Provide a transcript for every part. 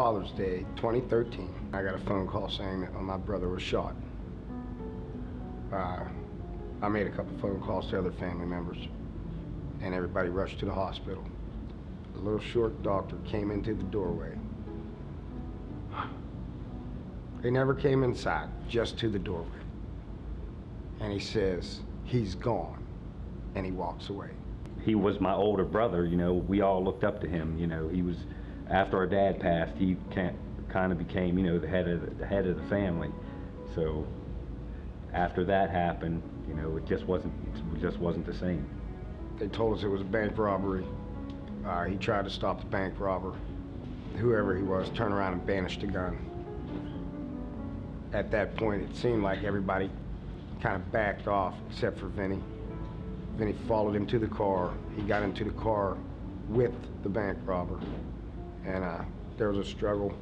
Father's Day, 2013, I got a phone call saying that my brother was shot. I made a couple phone calls to other family members, and everybody rushed to the hospital. A little short doctor came into the doorway. He never came inside, just to the doorway. And he says, "He's gone," and he walks away. He was my older brother, you know, we all looked up to him, you know, he was, after our dad passed, he kind of became, you know, the head of the family. So after that happened, you know, it just wasn't the same. They told us it was a bank robbery. He tried to stop the bank robber. Whoever he was turned around and banished the gun. At that point, it seemed like everybody kind of backed off, except for Vinny. Vinny followed him to the car. He got into the car with the bank robber, and there was a struggle.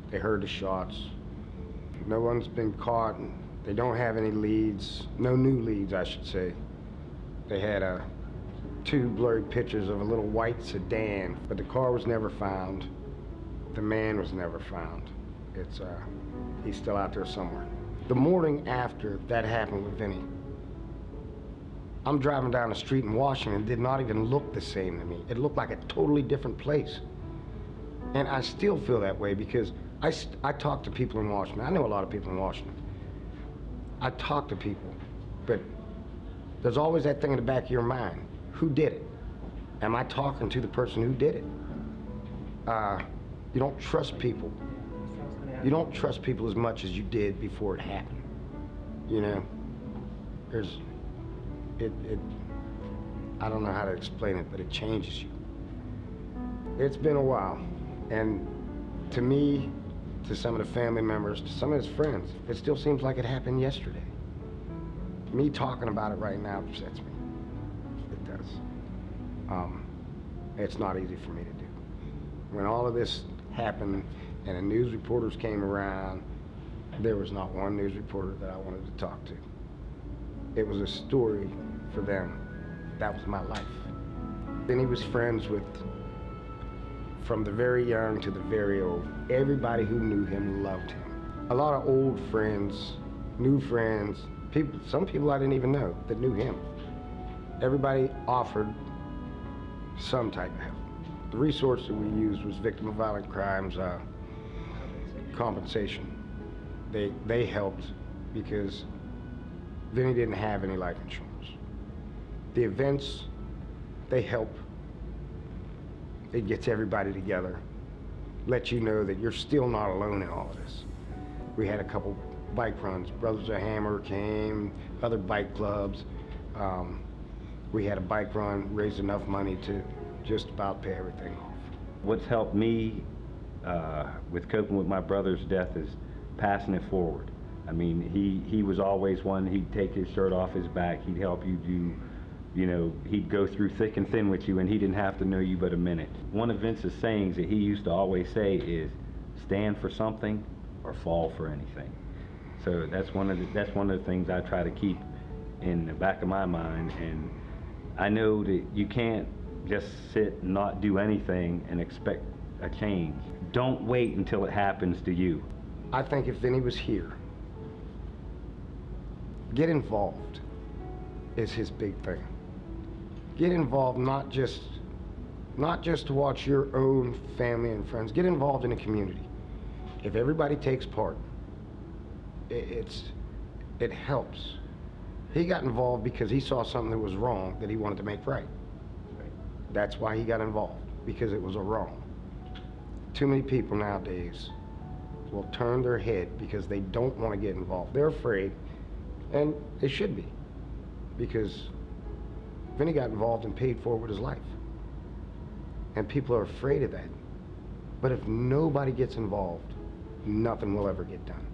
They heard the shots. No one's been caught, and they don't have any leads, no new leads, I should say. They had two blurry pictures of a little white sedan, but the car was never found. The man was never found. He's still out there somewhere. The morning after that happened with Vinny, I'm driving down the street in Washington. It did not even look the same to me. It looked like a totally different place. And I still feel that way because I talk to people in Washington. I know a lot of people in Washington. I talk to people, but there's always that thing in the back of your mind. Who did it? Am I talking to the person who did it? You don't trust people. You don't trust people as much as you did before it happened. You know, I don't know how to explain it, but it changes you. It's been a while, and to me, to some of the family members, to some of his friends, it still seems like it happened yesterday. Me talking about it right now upsets me. It does. It's not easy for me to do. When all of this happened and the news reporters came around, there was not one news reporter that I wanted to talk to. It was a story for them. That was my life. Then he was friends with, from the very young to the very old, everybody who knew him loved him. A lot of old friends, new friends, some people I didn't even know that knew him. Everybody offered some type of help. The resource that we used was victim of violent crimes compensation. They helped because Vinny didn't have any life insurance. The events, they help. It gets everybody together, let you know that you're still not alone in all of this. We had a couple bike runs. Brothers of Hammer came, other bike clubs. We had a bike run, raised enough money to just about pay everything off. What's helped me with coping with my brother's death is passing it forward. I mean, he was always one, he'd take his shirt off his back, he'd help you do, you know, he'd go through thick and thin with you, and he didn't have to know you but a minute. One of Vince's sayings that he used to always say is, stand for something or fall for anything. So that's one of the things I try to keep in the back of my mind, and I know that you can't just sit and not do anything and expect a change. Don't wait until it happens to you. I think if Vinny was here, get involved is his big thing. Get involved, not just to watch your own family and friends. Get involved in the community. If everybody takes part, it helps. He got involved because he saw something that was wrong that he wanted to make right. That's why he got involved, because it was a wrong. Too many people nowadays will turn their head because they don't want to get involved. They're afraid, and they should be, because Vinny got involved and paid for it with his life. And people are afraid of that. But if nobody gets involved, nothing will ever get done.